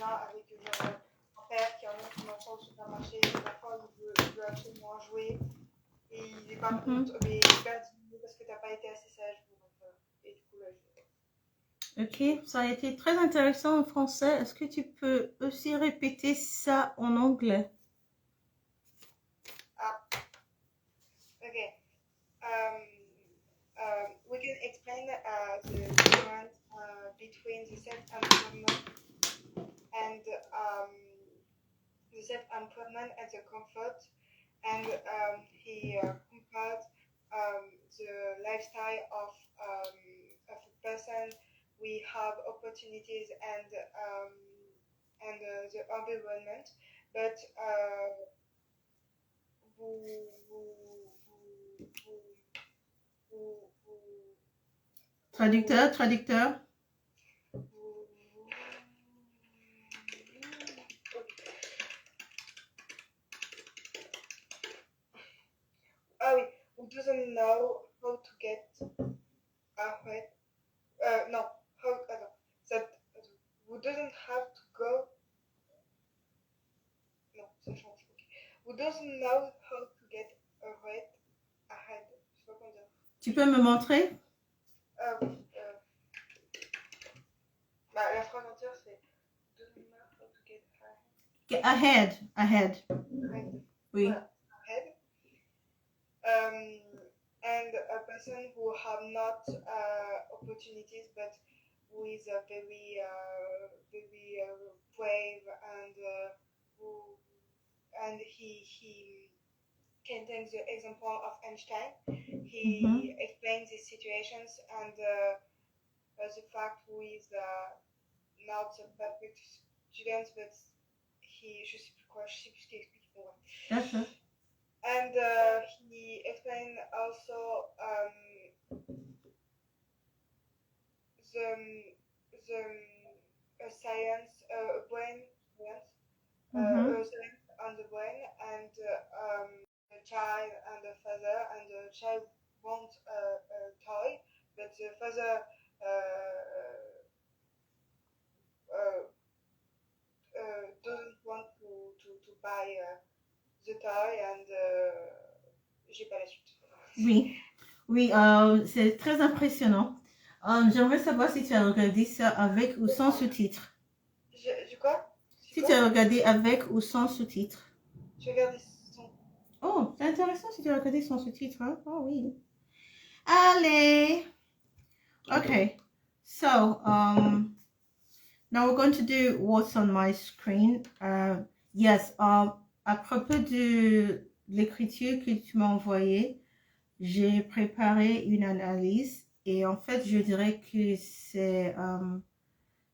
cousin avec genre, un père qui emmène son enfant au supermarché, l'enfant il veut absolument jouer et il est pas content, mais il perd 10 minutes parce que t'as pas été assez sage. Et du coup là Ok, ça a été très intéressant en français. Est-ce que tu peux aussi répéter ça en anglais? Okay. We can explain the difference between the self-improvement and the comfort, and he compared the lifestyle of a person. We have opportunities and the environment, but Traducteur. Ah oui, who doesn't know how to get ahead. No, who doesn't have to go. Non, ça change. Okay. Who doesn't know how to get ahead. Je sais pas comment dire. Tu peux me montrer? Oui. La phrase entière c'est doesn't know how to get ahead. Ahead. Oui. Voilà. Ahead. And a person who have not opportunities but who is very brave and he can take the example of Einstein. He explains these situations and the fact who is not a perfect student but je sais plus ce qu'il explique. D'accord. And he explained also the science brain science on the brain and the child and the father, and the child wants a toy but the father doesn't want to buy the toy and j'ai pas la suite. Oui, c'est très impressionnant. J'aimerais savoir si tu as regardé ça avec ou sans sous-titres. Quoi? Si tu as regardé avec ou sans sous-titres. J'ai regardé sans. Oh, c'est intéressant si tu as regardé sans sous-titres. Hein? Oh oui. Allez. Okay. So, now we're going to do what's on my screen. Yes, à propos de l'écriture que tu m'as envoyée, j'ai préparé une analyse et en fait, je dirais que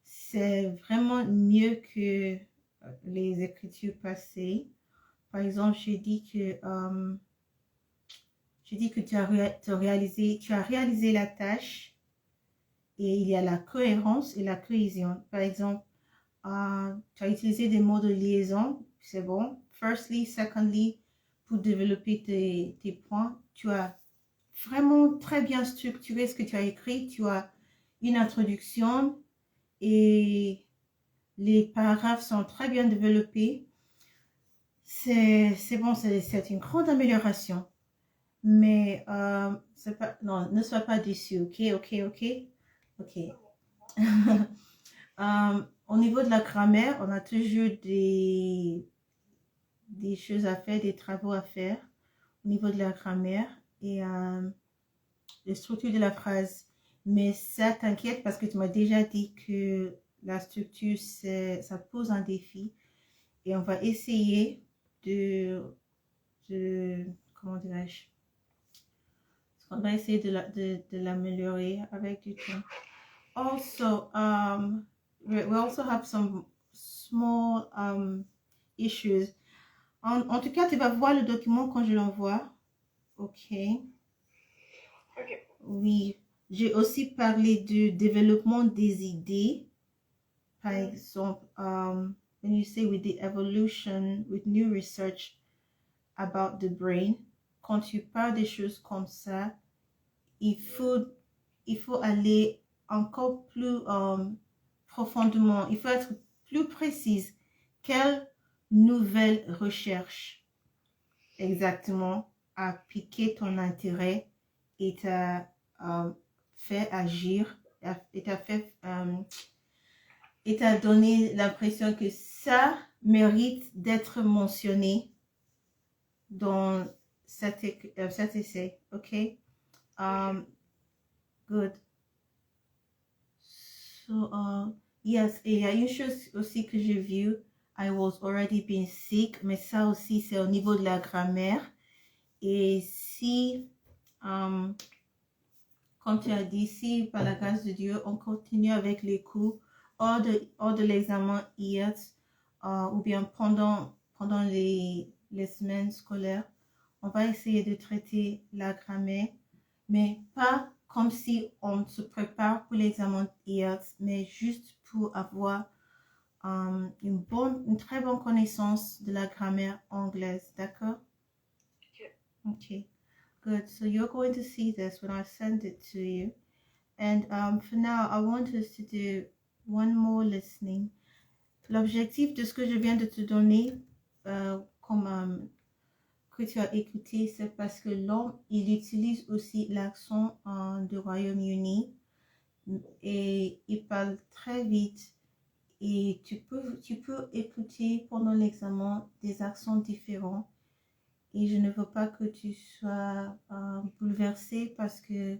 c'est vraiment mieux que les écritures passées. Par exemple, j'ai dit que tu as réalisé la tâche et il y a la cohérence et la cohésion. Par exemple, tu as utilisé des mots de liaison, c'est bon. Firstly, secondly, pour développer tes points, tu as vraiment très bien structuré ce que tu as écrit. Tu as une introduction et les paragraphes sont très bien développés. C'est bon, c'est une grande amélioration. Mais non, ne sois pas déçu, ok. Au niveau de la grammaire, on a toujours des choses à faire, des travaux à faire au niveau de la grammaire et la structure de la phrase. Mais ça t'inquiète parce que tu m'as déjà dit que la structure, ça pose un défi. Et on va essayer de comment dirais-je? On va essayer de l'améliorer avec du temps. Also, we also have some small issues. En tout cas, tu vas voir le document quand je l'envoie. Ok. Oui. J'ai aussi parlé du développement des idées. Par exemple, when you say with the evolution, with new research about the brain, quand tu parles des choses comme ça, il faut aller encore plus profondément. Il faut être plus précise. Quelle nouvelle recherche exactement a piqué ton intérêt et t'a fait agir, et t'a donné l'impression que ça mérite d'être mentionné dans cet essai, ok? Good. So, yes, et il y a une chose aussi que j'ai vue. I was already been sick, mais ça aussi, c'est au niveau de la grammaire. Et si, comme tu as dit, si par la grâce de Dieu, on continue avec les cours hors de l'examen IELTS, ou bien pendant les semaines scolaires, on va essayer de traiter la grammaire, mais pas comme si on se prépare pour l'examen IELTS, mais juste pour avoir une très bonne connaissance de la grammaire anglaise, d'accord? Okay, good. So you're going to see this when I send it to you. And for now, I want us to do one more listening. L'objectif de ce que je viens de te donner, comme que tu as écouté, c'est parce que l'homme, il utilise aussi l'accent du Royaume-Uni et il parle très vite. Et tu peux écouter pendant l'examen des accents différents. Et je ne veux pas que tu sois bouleversé parce que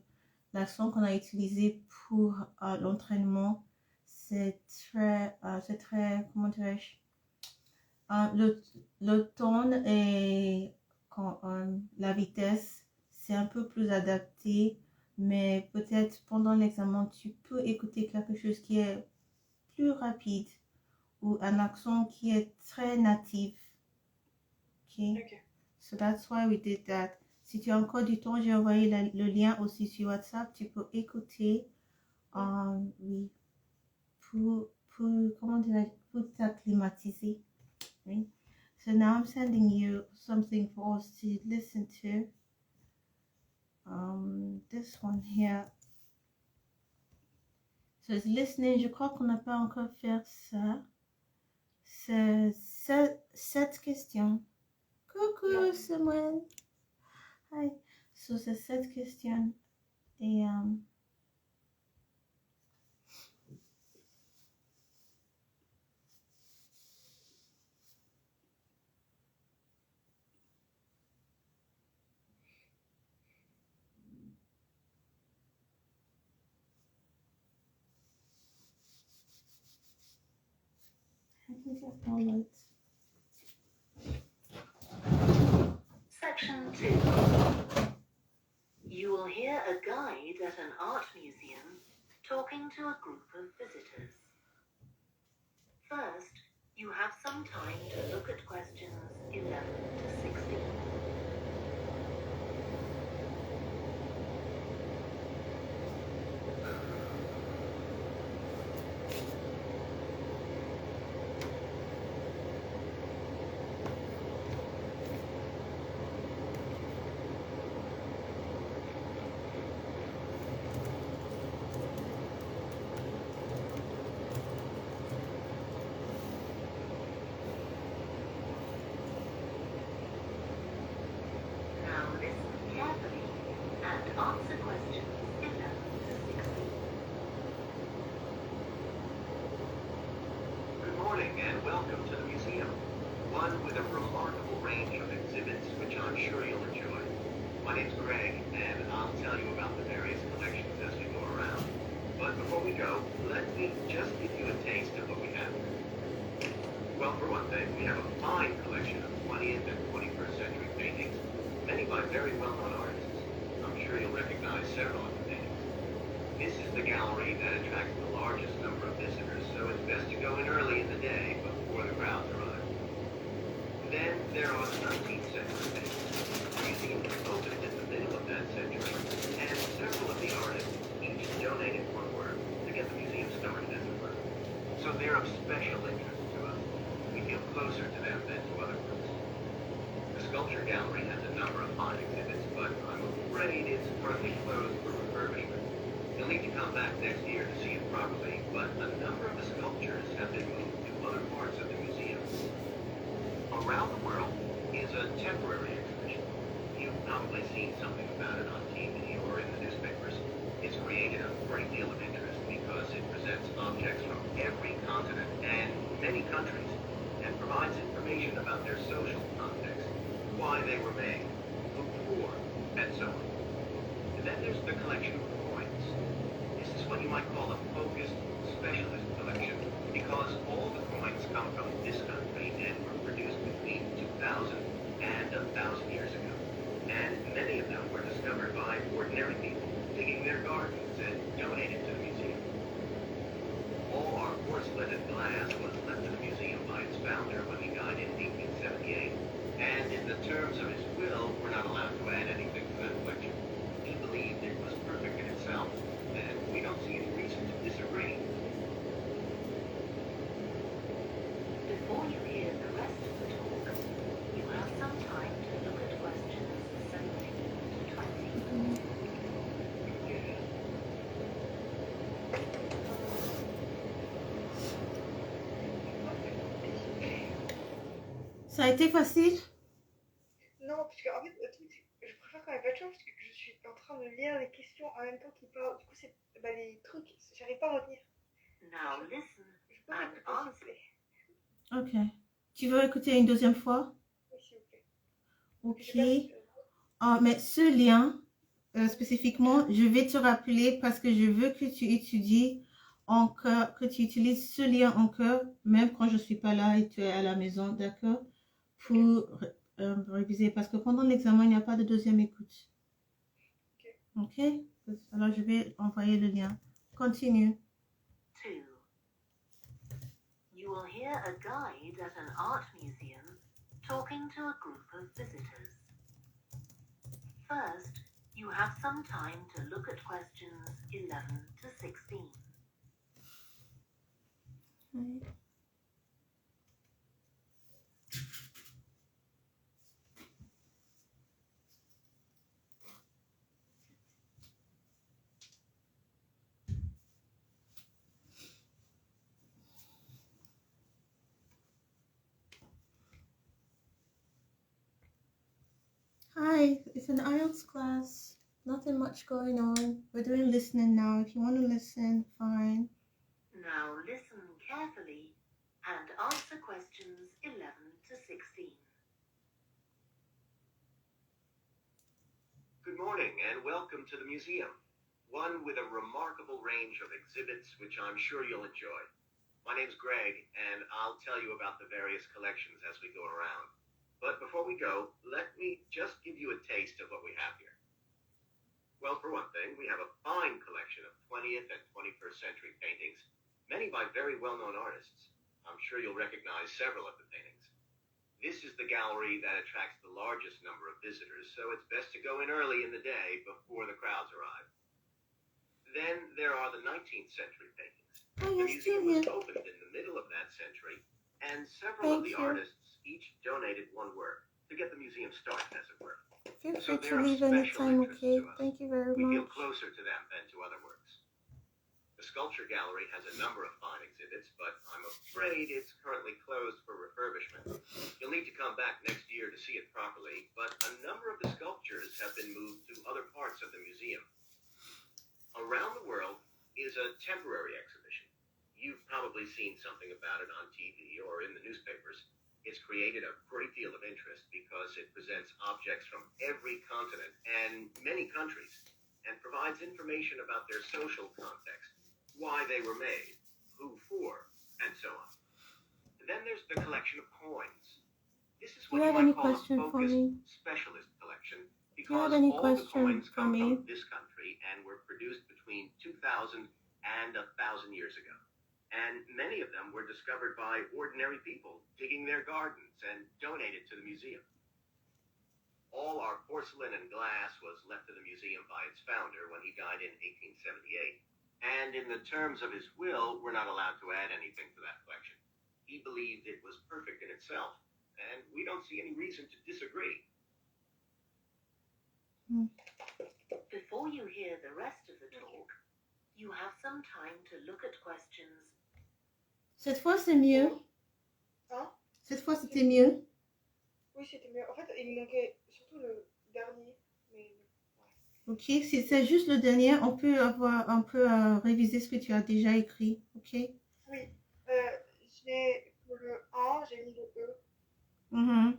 l'accent qu'on a utilisé pour l'entraînement, c'est très, comment dirais-je, le ton et la vitesse, c'est un peu plus adapté, mais peut-être pendant l'examen, tu peux écouter quelque chose qui est plus rapide ou un accent qui est très natif. Okay. So that's why we did that. Si tu as encore du temps, j'ai envoyé le lien aussi sur WhatsApp. Tu peux écouter, oui, pour comment dirais-je, pour t'acclimatiser. Oui. So now I'm sending you something for us to listen to. This one here. So it's listening. Je crois qu'on n'a pas encore fait ça. C'est cette question. Coucou, Samuel. Hi. So c'est cette question. Et Section 2. You will hear a guide at an art museum talking to a group of visitors. First, you have some time to look at questions 11 to 16. Answer questions 11 to 16. Good morning and welcome to the museum. One with a remarkable range of exhibits which I'm sure you'll enjoy. My name's Greg and I'll tell you about the various collections as we go around. But before we go, let me just give you a taste of what we have. Well, for one thing, we have a fine collection of 20th and 21st century paintings, many by very well-known artists. I'm sure you'll recognize several of the names. This is the gallery that attracts the largest number of visitors, so it's best to go in early in the day before the crowds arrive. Then there are the 19th century paintings. The museum was opened in the middle of that century, and several of the artists each donated one work to get the museum started, as it were. So they're of special interest to us. We feel closer to them than to other groups. The sculpture gallery has a number of fine exhibits, but I'm afraid it's currently closed for refurbishment. You'll need to come back next year to see it properly, but a number of the sculptures have been moved to Around the World is a temporary exhibition. You've probably seen something about it on TV or in the newspapers. It's created a great deal of interest because it presents objects from every continent and many countries and provides information about their social context, why they were made, who for, and so on. And then there's the collection of coins. This is what you might call a focused specialist collection because all the coins come from this country and were produced between 2000 and 1,000 years ago. And many of them were discovered by ordinary people digging their gardens and donated to the museum. All our porcelain and glass was left to the museum by its founder when he died in 1878. And in the terms of his will, we're not allowed to add anything to that collection. He believed it was perfect in itself, and we don't see any reason to disagree. Before you hear the rest of the talk, you have some time to look at questions 17 to 20. Ça a été facile? Non, parce que en fait, le truc, je préfère quand même pas de chance parce que je suis en train de lire les questions en même temps qu'ils parlent. Du coup, c'est les trucs, j'arrive pas à retenir. Now listen Je peux and répéter, s'il answer. vous plaît. Ok. Tu veux écouter une deuxième fois? Oui, s'il vous plaît. Ok. J'ai Ah, mais ce lien, spécifiquement, je vais te rappeler parce que je veux que tu étudies encore, que tu utilises ce lien encore, même quand je ne suis pas là et tu es à la maison, d'accord? Pour réviser, parce que pendant l'examen, il n'y a pas de deuxième écoute. Ok? Alors, je vais envoyer le lien. Continue. 2. You will hear a guide at an art museum talking to a group of visitors. First, you have some time to look at questions 11 to 16. Hi, it's an IELTS class. Nothing much going on. We're doing listening now. If you want to listen, fine. Now listen carefully and answer questions 11 to 16. Good morning and welcome to the museum, one with a remarkable range of exhibits which I'm sure you'll enjoy. My name's Greg and I'll tell you about the various collections as we go around. But before we go, let me just give you a taste of what we have here. Well, for one thing, we have a fine collection of 20th and 21st century paintings, many by very well-known artists. I'm sure you'll recognize several of the paintings. This is the gallery that attracts the largest number of visitors, so it's best to go in early in the day before the crowds arrive. Then there are the 19th century paintings. Oh, The you're still museum was here. opened in the middle of that century, and several of Thank the you. artists each donated one work to get the museum started, as it were. Feel So free to they're of leave special anytime, interest okay? to us. Thank you very We feel much. closer to them than to other works. The sculpture gallery has a number of fine exhibits, but I'm afraid it's currently closed for refurbishment. You'll need to come back next year to see it properly, but a number of the sculptures have been moved to other parts of the museum. Around the World is a temporary exhibition. You've probably seen something about it on TV or in the newspapers. It's created a great deal of interest because it presents objects from every continent and many countries and provides information about their social context, why they were made, who for, and so on. And then there's the collection of coins. This is Do what you you have any might call a question for focused me? specialist collection Do you have because any all the question coins for come me? from this country and were produced between 2000 and 1,000 years ago. And many of them were discovered by ordinary people digging their gardens and donated to the museum. All our porcelain and glass was left to the museum by its founder when he died in 1878. And in the terms of his will, we're not allowed to add anything to that collection. He believed it was perfect in itself, and we don't see any reason to disagree. Before you hear the rest of the talk, you have some time to look at questions. Cette fois, c'est mieux. Hein? Cette fois, c'était mieux. Oui, c'était mieux. En fait, il me manquait surtout le dernier. Mais ouais. Ok, si c'est juste le dernier, on peut réviser ce que tu as déjà écrit. Ok. Oui, pour le 1, j'ai mis le E. Mhm,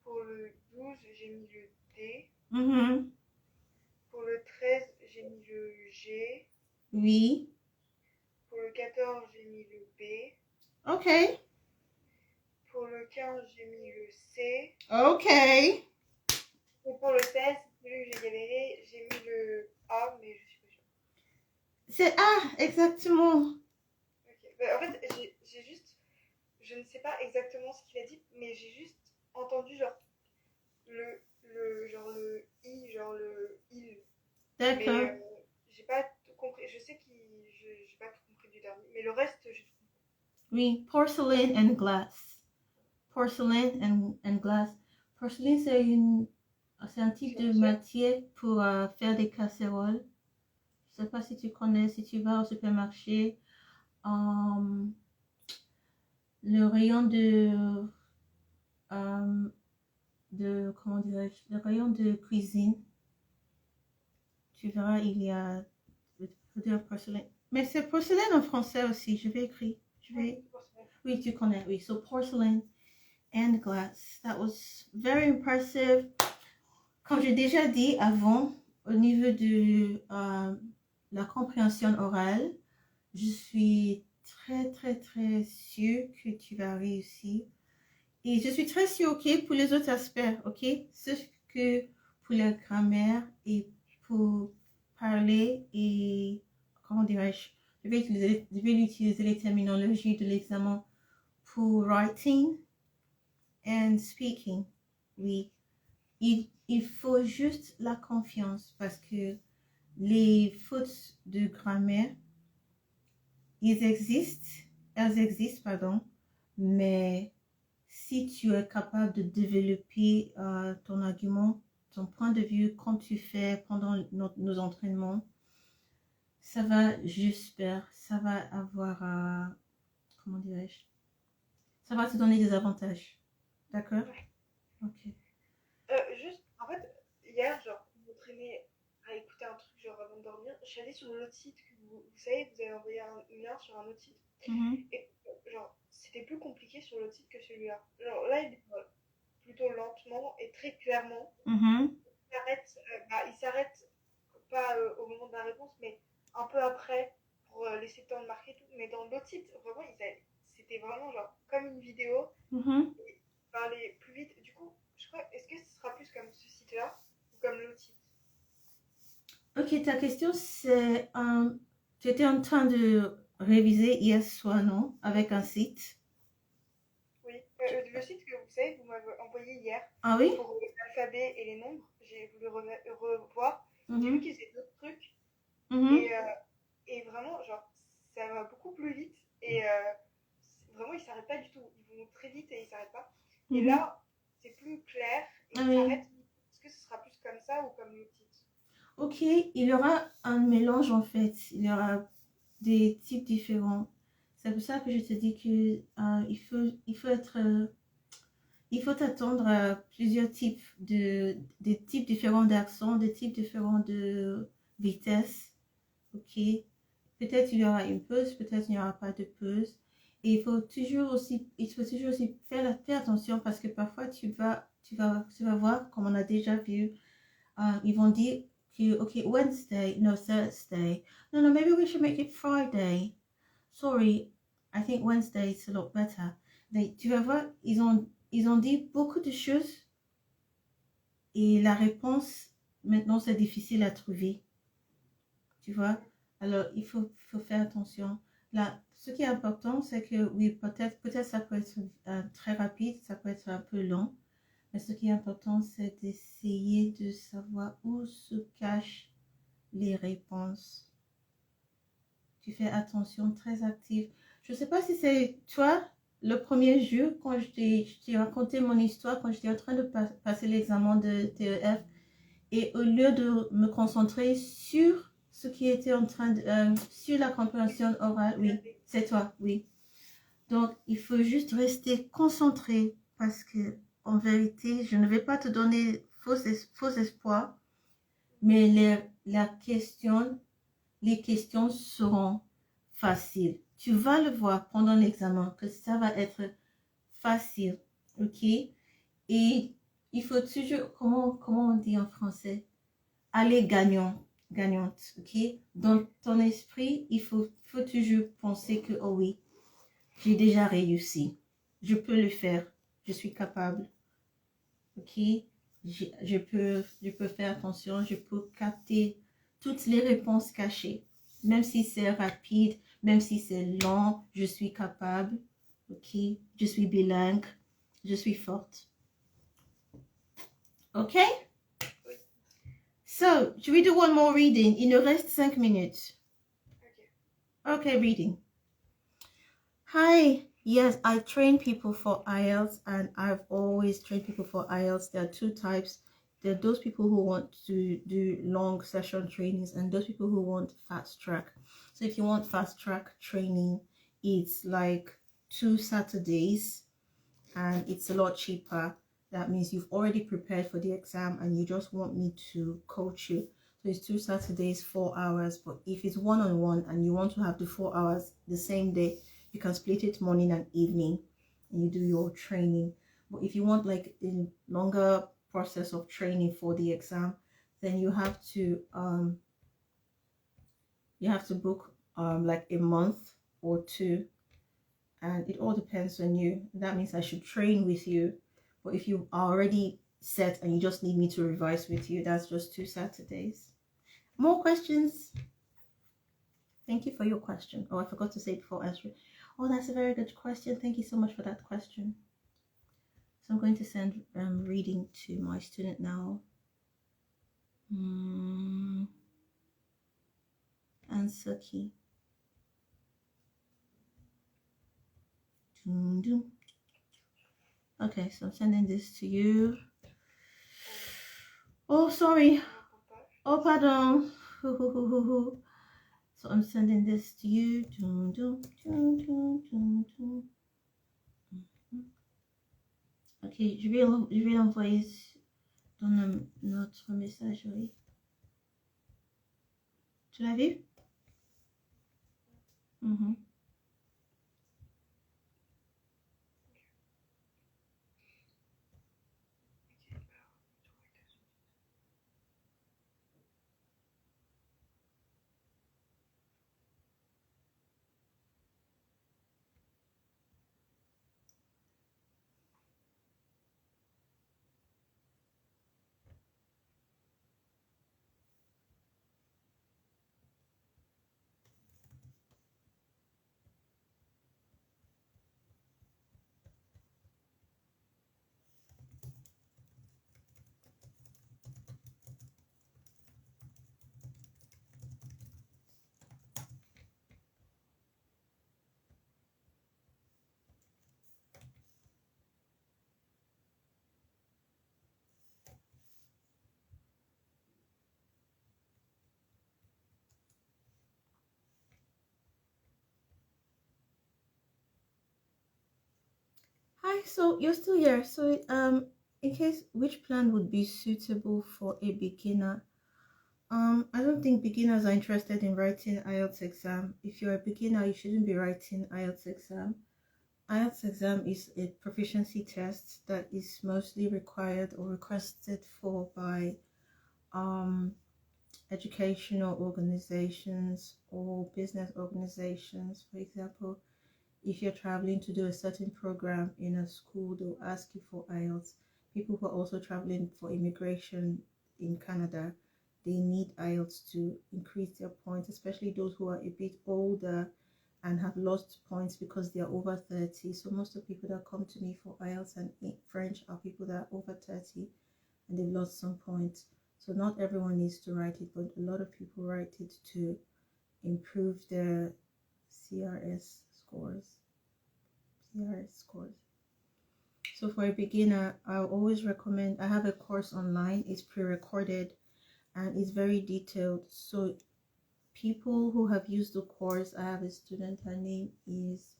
Pour le 12, j'ai mis le D. mhm. Pour le 13, j'ai mis le G. Oui. Pour le 14, j'ai mis le B. Ok. Pour le 15, j'ai mis le C. Ok. Et pour le 16, celui que j'ai galéré, j'ai mis le A, mais je suis pas sûre. C'est exactement. Ok. Bah, en fait, j'ai juste. Je ne sais pas exactement ce qu'il a dit, mais j'ai juste entendu genre genre le I, genre le il. Mais D'accord. j'ai pas tout compris. Je sais j'ai pas tout compris du dernier, mais le reste, j'ai tout compris. Oui, porcelain and glass. Porcelain and glass. Porcelain, c'est un type de matière pour faire des casseroles. Je ne sais pas si tu connais, si tu vas au supermarché, le rayon comment dirais-je, le rayon de cuisine, tu verras, il y a de porcelain. Mais c'est porcelaine en français aussi, je vais écrire. Oui, tu connais, oui. So porcelain and glass. That was very impressive. Comme j'ai déjà dit avant, au niveau de la compréhension orale, je suis très sûre que tu vas réussir. Et je suis très sûre, ok, pour les autres aspects, ok, ce que pour la grammaire et pour parler et, comment dirais-je, je vais utiliser les terminologies de l'examen pour writing and speaking. Oui, il faut juste la confiance parce que les fautes de grammaire, elles existent, pardon, mais si tu es capable de développer ton argument, ton point de vue, comme tu fais pendant nos entraînements, ça va, j'espère, ça va avoir, comment dirais-je, ça va te donner des avantages. D'accord? Ouais. Ok. Juste, en fait, hier, genre, vous m'entraînez à écouter un truc genre avant de dormir. Je suis allée sur l'autre site que vous savez, vous avez envoyé un lien sur un autre site. Mhm. Et genre, c'était plus compliqué sur l'autre site que celui-là. Genre, là, il est plutôt lentement et très clairement. Mhm. Il s'arrête pas au moment de la réponse, mais un peu après pour laisser le temps de marquer tout. Mais dans l'autre site, vraiment, c'était vraiment genre comme une vidéo. Mhm. Il parlait plus vite. Du coup, je crois, est-ce que ce sera plus comme ce site-là ou comme l'autre site? Ok, ta question c'est, tu étais en train de réviser hier soir, non? Avec un site. Oui, le site que vous savez, vous m'avez envoyé hier Ah oui? pour l'alphabet et les nombres, j'ai voulu revoir. J'ai vu Mhm. qu'ils faisaient d'autres trucs Mhm. et vraiment, genre, ça va beaucoup plus vite et vraiment, ils s'arrêtent pas du tout. Ils vont très vite et ils s'arrêtent pas. Et Mhm. là, c'est plus clair et Ah ils oui. s'arrêtent. Est-ce que ce sera plus comme ça ou comme le site? Ok, il y aura un mélange en fait. Il y aura des types différents. C'est pour ça que je te dis que il faut attendre plusieurs types des types différents d'accents, des types différents de vitesse. Ok, peut-être il y aura une pause, peut-être il n'y aura pas de pause. Et il faut toujours aussi faire attention parce que parfois tu vas voir, comme on a déjà vu, ils vont dire que, ok, Wednesday, no, Thursday. No, no, maybe we should make it Friday. Sorry, I think Wednesday is a lot better. Tu vas voir, ils ont dit beaucoup de choses et la réponse, maintenant, c'est difficile à trouver. Tu vois? Alors, faut faire attention. Là, ce qui est important, c'est que oui, peut-être ça peut être très rapide, ça peut être un peu long, mais ce qui est important, c'est d'essayer de savoir où se cachent les réponses. Tu fais attention, très active. Je ne sais pas si c'est toi, le premier jour, quand je t'ai raconté mon histoire, quand j'étais en train de passer l'examen de TEF, et au lieu de me concentrer sur ce qui était en train de... sur la compréhension orale, oui, c'est toi, oui. Donc, il faut juste rester concentré parce que en vérité, je ne vais pas te donner faux espoir, mais les questions seront faciles. Tu vas le voir pendant l'examen que ça va être facile, ok? Et il faut toujours, comment on dit en français? Aller gagnante, ok? Dans ton esprit, il faut toujours penser que, oh oui, j'ai déjà réussi. Je peux le faire. Je suis capable. Ok? Je peux faire attention. Je peux capter toutes les réponses cachées. Même si c'est rapide, même si c'est lent, je suis capable. Ok? Je suis bilingue. Je suis forte. Ok? So, should we do one more reading? Il nous reste 5 minutes. Okay, reading. Hi. Yes, I train people for IELTS, and I've always trained people for IELTS. There are two types. There are those people who want to do long session trainings and those people who want fast track. So if you want fast track training, it's like 2 Saturdays and it's a lot cheaper. That means you've already prepared for the exam and you just want me to coach you. So it's 2 Saturdays, 4 hours. But if it's one-on-one and you want to have the 4 hours the same day, you can split it morning and evening and you do your training. But if you want like a longer process of training for the exam, then you have to book like a month or two, and it all depends on you. That means I should train with you, but if you are already set and you just need me to revise with you, that's just 2 Saturdays. More questions? Thank you for your question. Oh, I forgot to say before answering. Oh, that's a very good question. Thank you so much for that question. So I'm going to send reading to my student now. And Suki. Okay, so I'm sending this to you. Oh, sorry. Oh, pardon. So I'm sending this to you. Ok, je vais l'envoyer dans notre messagerie. Tu l'as vu? Hi, so you're still here. So in case which plan would be suitable for a beginner? I don't think beginners are interested in writing IELTS exam. If you're a beginner, you shouldn't be writing IELTS exam. IELTS exam is a proficiency test that is mostly required or requested for by educational organizations or business organizations. For example, if you're traveling to do a certain program in a school, they'll ask you for IELTS. People who are also traveling for immigration in Canada, they need IELTS to increase their points, especially those who are a bit older and have lost points because they are over 30. So most of the people that come to me for IELTS and French are people that are over 30 and they've lost some points. So not everyone needs to write it, but a lot of people write it to improve their CRS scores. So for a beginner, I always recommend, I have a course online, it's pre-recorded and it's very detailed. So people who have used the course, I have a student, her name is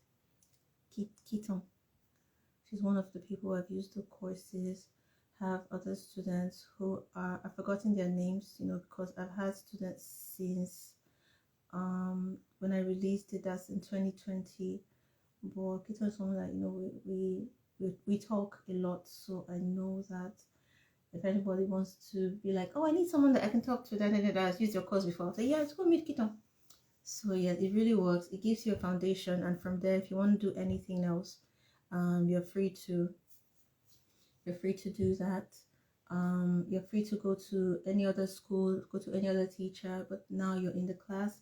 Kiton. She's one of the people I've used the courses. Have other students who are, I've forgotten their names, because I've had students since when I released it, that's in 2020. But Kito is someone that we talk a lot, so I know that if anybody wants to be like, oh, I need someone that I can talk to, that has used your course before, I'll say, yeah, let's go meet Kito. So yeah, it really works. It gives you a foundation, and from there, if you want to do anything else, you're free to do that. You're free to go to any other school, go to any other teacher, but now you're in the class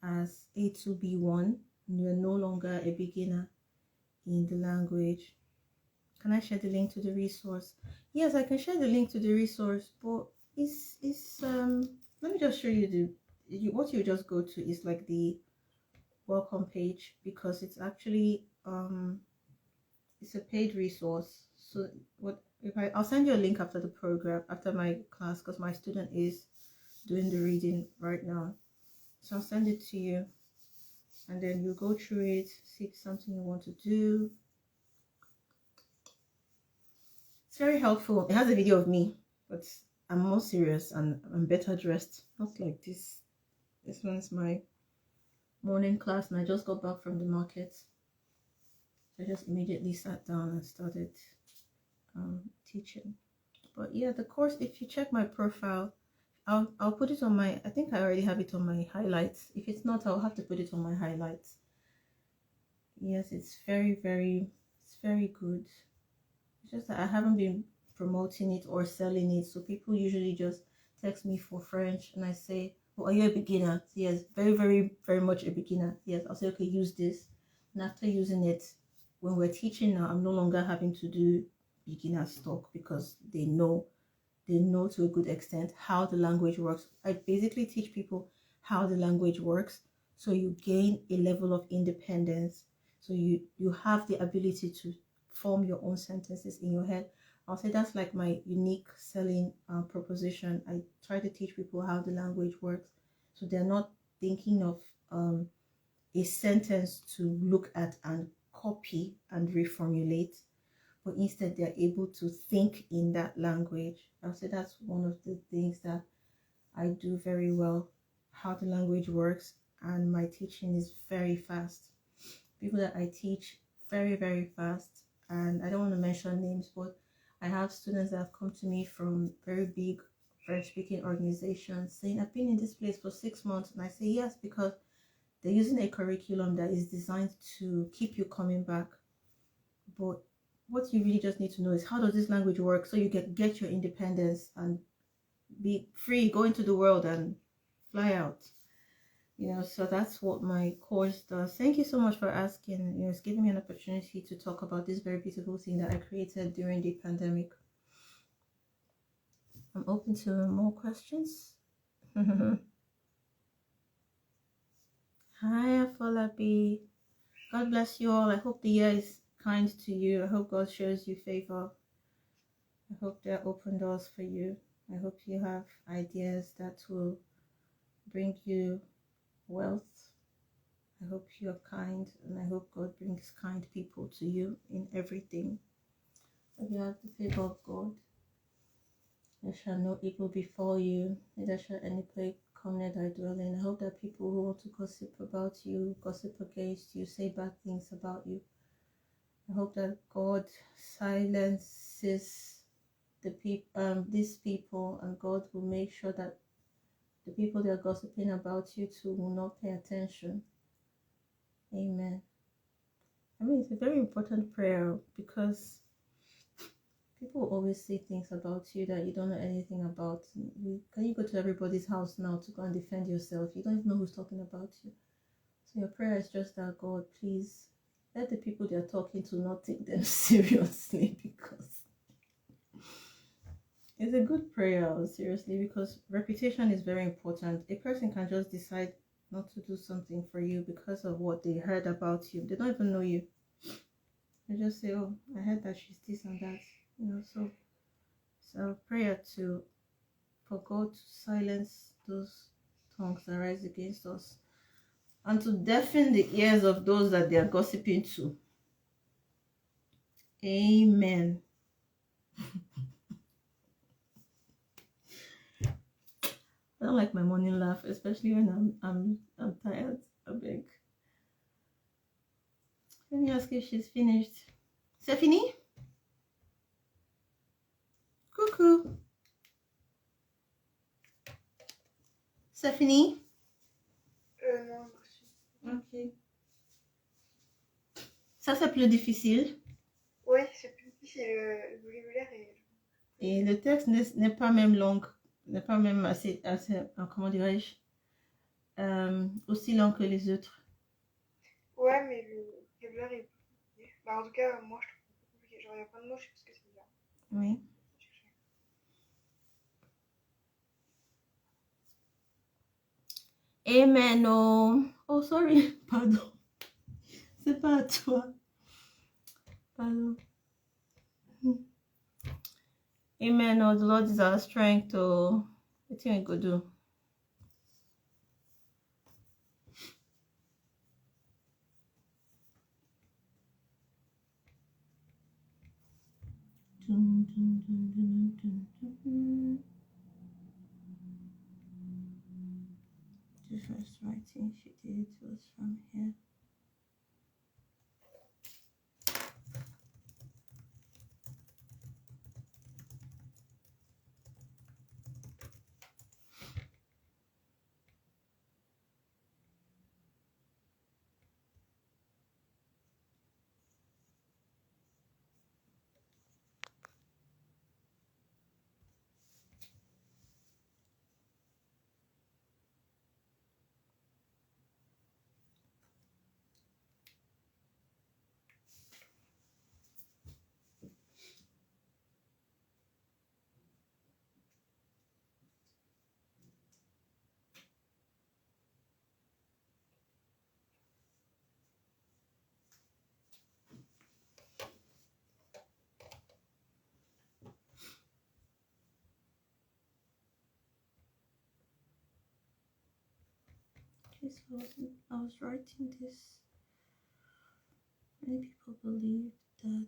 as A2B1, and you're no longer a beginner in the language. Can I share the link to the resource? Yes, I can share the link to the resource, but it's let me just show you what you just go to is like the welcome page, because it's actually it's a paid resource. So what if I'll send you a link after the program, after my class, because my student is doing the reading right now. So I'll send it to you, and then you go through it, see if it's something you want to do. It's very helpful. It has a video of me, but I'm more serious and I'm better dressed. Not like this. This one's my morning class, and I just got back from the market. So I just immediately sat down and started teaching. But yeah, the course, if you check my profile, I'll put it on my, I think I already have it on my highlights. If it's not, I'll have to put it on my highlights. Yes, it's very good. It's just that I haven't been promoting it or selling it, so people usually just text me for French, and I say, oh, are you a beginner? Yes, very much a beginner. Yes, I'll say, okay, use this. And after using it, when we're teaching now, I'm no longer having to do beginner stock, because they know to a good extent how the language works. I basically teach people how the language works, so you gain a level of independence, so you have the ability to form your own sentences in your head. I'll say that's like my unique selling proposition. I try to teach people how the language works, so they're not thinking of a sentence to look at and copy and reformulate, but instead they're able to think in that language. I'll say that's one of the things that I do very well, how the language works, and my teaching is very fast. People that I teach very fast, and I don't want to mention names, but I have students that have come to me from very big French-speaking organizations saying, I've been in this place for 6 months, and I say yes, because they're using a curriculum that is designed to keep you coming back. But what you really just need to know is, how does this language work, so you get your independence and be free, go into the world and fly out. So that's what my course does. Thank you so much for asking. It's giving me an opportunity to talk about this very beautiful thing that I created during the pandemic. I'm open to more questions. Hi, Afolabi. God bless you all. I hope the year is kind to you. I hope God shows you favor. I hope there are open doors for you. I hope you have ideas that will bring you wealth. I hope you are kind, and I hope God brings kind people to you in everything. If you have the favor of God, there shall no evil befall you, neither shall any plague come near thy dwelling. I hope that people who want to gossip about you, gossip against you, say bad things about you, I hope that God silences these people, and God will make sure that the people they are gossiping about you to will not pay attention. Amen. I mean, it's a very important prayer, because people always say things about you that you don't know anything about. Can you go to everybody's house now to go and defend yourself? You don't even know who's talking about you. So your prayer is just that, God, please let the people they're talking to not take them seriously, because it's a good prayer, seriously, because reputation is very important. A person can just decide not to do something for you because of what they heard about you. They don't even know you. They just say, oh, I heard that she's this and that. So prayer for God to silence those tongues that rise against us, and to deafen the ears of those that they are gossiping to. Amen. I don't like my morning laugh, especially when I'm tired. A bit. Let me ask if she's finished. C'est fini? Coucou. C'est fini? Non, merci. Ok. Ça, c'est plus difficile. Oui, c'est plus difficile. Le vocabulaire est... Et le texte n'est pas même long. N'est pas même assez comment dirais-je, aussi long que les autres. Ouais, mais le vocabulaire est plus compliqué. Bah, en tout cas, moi, je trouve que c'est compliqué. Genre, il y a plein de mots, je sais pas ce que c'est là. Oui. Amen. Oh, sorry. Pardon. C'est pas à toi. Pardon. Amen. Oh, the Lord is our strength. Oh, what can I go do? The first writing she did was from here. I was writing this. Many people believe that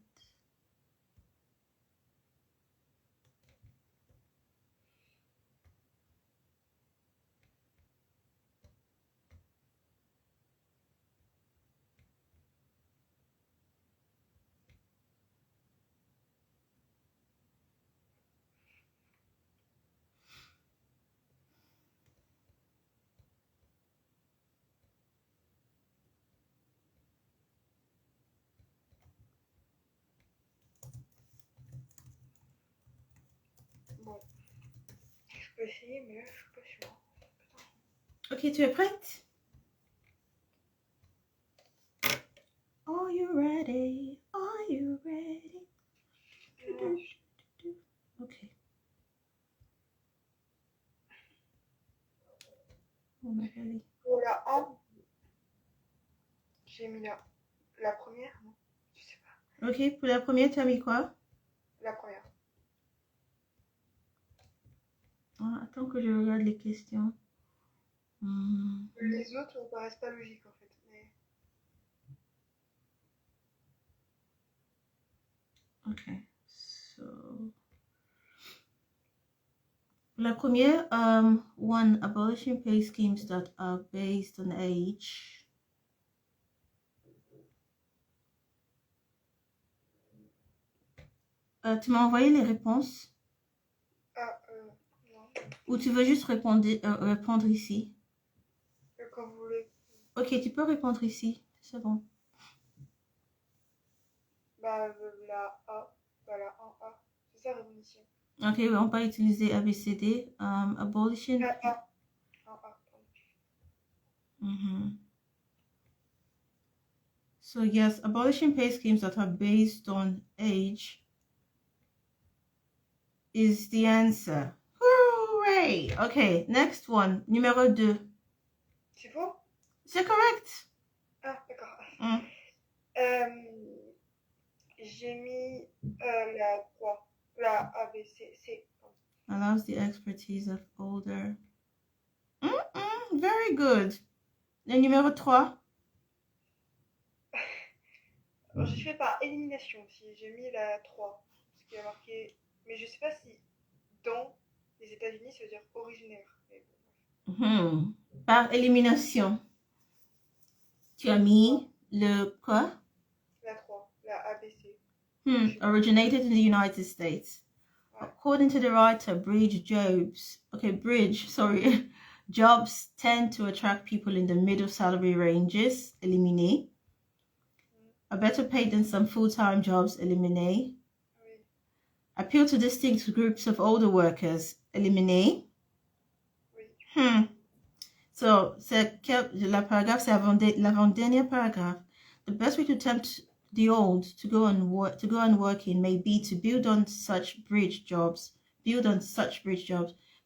Bon. Je peux essayer, mais là, je suis pas sûre. Ok, tu es prête? Are you ready? Are you ready? Ok. Oh my belly. Pour la 1, j'ai mis la première, non? Je sais pas. Ok, pour la première, tu as mis quoi? La première. Ah, attends que je regarde les questions. Les autres me paraissent pas logiques en fait. Mais... Ok, so... La première, one, abolishing pay schemes that are based on age. Tu m'as envoyé les réponses? Ah, non. Ou tu veux juste répondre ici? Quand vous voulez. Ok, tu peux répondre ici, c'est bon. Bah, la A. Bah, la 1A. C'est ça, répondre ici. Ok, on va utiliser ABCD. Abolishing. La A. 1A, pardon. So yes, abolishing pay schemes that are based on age is the answer. Hooray! Okay, next one. Numéro 2. C'est faux? C'est correct. Ah, d'accord. Mm. J'ai mis la 3. La A, B, C. Allows the expertise of older. Very good. Le numéro 3. J'ai fait par élimination aussi. J'ai mis la 3. Parce qu'il y a marqué. Mais je sais pas si dans les États-Unis ça veut dire originaire. Mais bon. Par élimination. Tu as mis le quoi? La 3. La ABC. Originated in the United States. Ouais. According to the writer, jobs tend to attract people in the middle salary ranges, éliminé. Are better paid than some full-time jobs, éliminé. Oui. Appeal to distinct groups of older workers, éliminé. Oui. So, la paragraphe, c'est l'avant-dernier paragraphe. The best way to tempt the old to go and work in may be to build on such bridge jobs,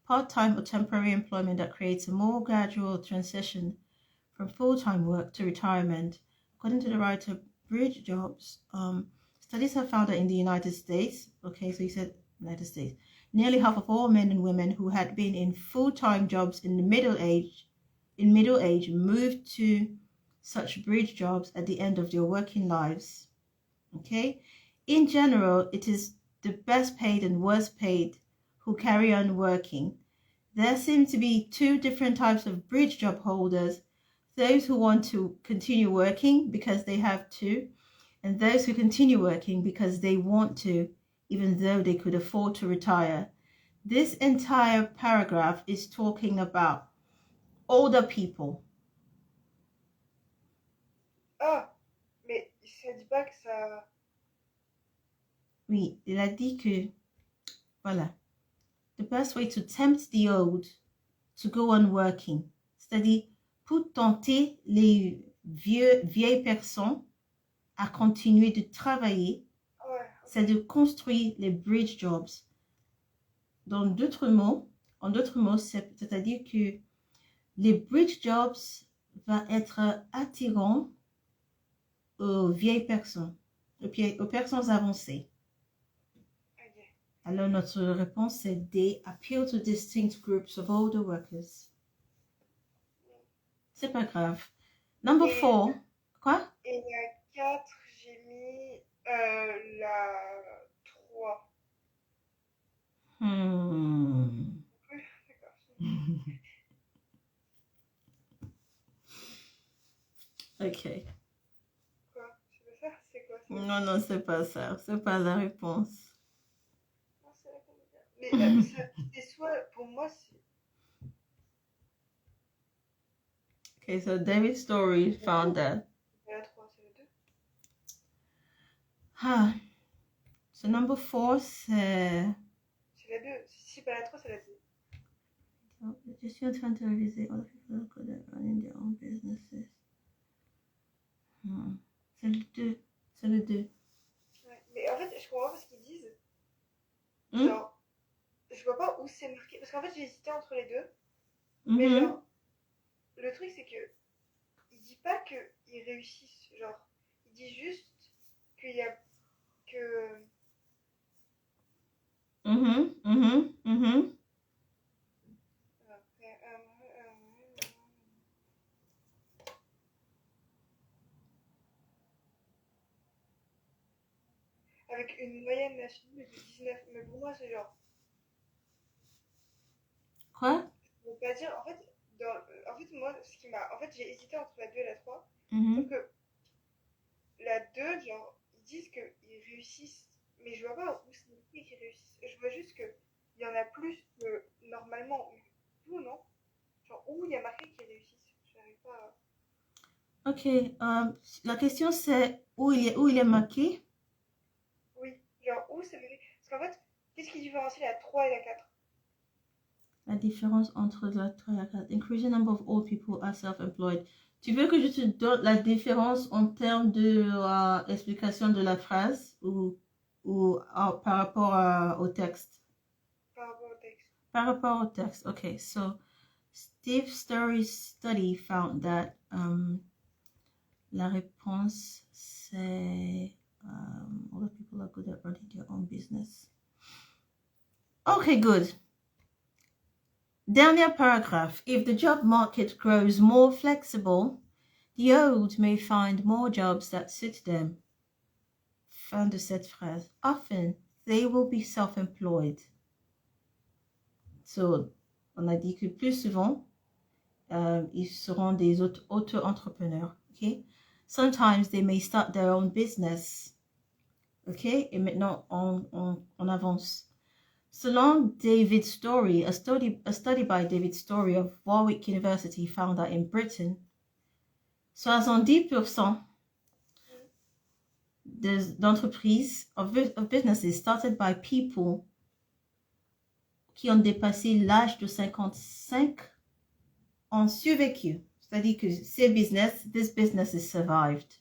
part-time or temporary employment that creates a more gradual transition from full-time work to retirement. According to the writer, bridge jobs, studies have found that in the United States, okay, so he said United States, nearly half of all men and women who had been in full-time jobs in middle age moved to such bridge jobs at the end of their working lives. Okay, in general, it is the best paid and worst paid who carry on working. There seem to be two different types of bridge job holders: those who want to continue working because they have to, and those who continue working because they want to, even though they could afford to retire. This entire paragraph is talking about older people. Ah, mais ça dit pas que ça... Oui, il a dit que, voilà, the best way to tempt the old to go on working, c'est-à-dire pour tenter les vieilles personnes à continuer de travailler, c'est de construire les bridge jobs. En d'autres mots, c'est-à-dire que les bridge jobs vont être attirants aux vieilles personnes, aux personnes avancées. Okay. Alors notre réponse c'est D, appeal to distinct groups of older workers. C'est pas grave. Number 4. Quoi? Et la 4, j'ai mis la 3. D'accord. Ok. Quoi? C'est pas ça? C'est quoi ça? Non, c'est pas ça. C'est pas la réponse. Non, c'est la combien? Mais c'est soit, pour moi, c'est... Okay, so David Story found that. C'est la 3, c'est la 2. Ah. So number 4, c'est... C'est la 2. Si c'est pas la 3, c'est la 2. Je suis en train de réviser all the people who could running their own businesses. C'est le 2. C'est le 2. Ouais. Mais en fait, je comprends pas ce qu'ils disent. Genre, je vois pas où c'est marqué. Parce qu'en fait, j'ai hésité entre les deux. Mais genre, le truc, c'est que il dit pas qu'ils réussissent. Genre, il dit juste qu'il y a que... Avec une moyenne nationale de 19. Mais pour moi, c'est genre... Quoi? Je veux pas dire... En fait, moi, ce qui m'a... En fait, j'ai hésité entre la 2 et la 3. Sauf que la 2, genre, ils disent qu'ils réussissent. Mais je vois pas où c'est marqué qu'ils réussissent. Je vois juste qu'il y en a plus que normalement. Tout, non? Genre, où il y a marqué qu'ils réussissent. Je n'arrive pas à... Ok. La question c'est où il est marqué? Oui. Genre, où c'est marqué? Parce qu'en fait, qu'est-ce qui différencie la 3 et la 4? La différence entre la 3 et la 4. Increasing number of old people are self-employed. Tu veux que je te donne la différence en termes de explication de la phrase ou par rapport au texte? Par rapport au texte. Par rapport au texte. Okay, so Steve Story's study found that la réponse c'est all the people are good at running their own business. Okay, good. Dernier paragraph. If the job market grows more flexible, the old may find more jobs that suit them. fin de cette phrase. Often, they will be self-employed. So, on a dit que plus souvent, ils seront des auto-entrepreneurs. Okay? Sometimes they may start their own business. Okay? Et maintenant, on avance. Selon David Story, a study by David Story of Warwick University found that in Britain, 70% d'entreprises of businesses started by people qui ont dépassé l'âge de 55 ont survécu. C'est-à-dire que this business is survived.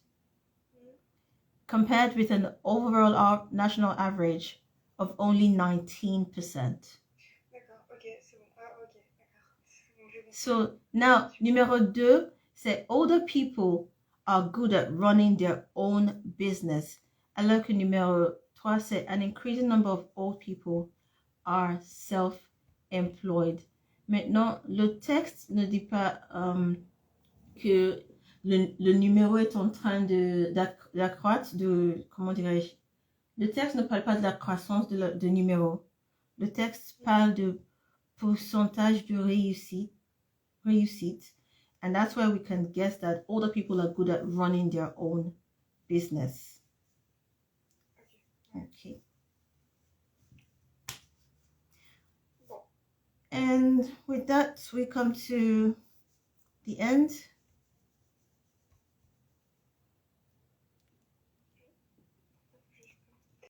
Compared with an overall national average of only 19%. D'accord, ok, c'est bon. Ah, ok, d'accord. So now, numéro 2, c'est older people are good at running their own business. Alors que numéro 3, c'est an increasing number of old people are self-employed. Maintenant, le texte ne dit pas que le numéro est en train d'accroître, comment dirais-je? Le texte ne parle pas de la croissance de numéro. Le texte parle de pourcentage de réussite. And that's why we can guess that older people are good at running their own business. Okay. And with that, we come to the end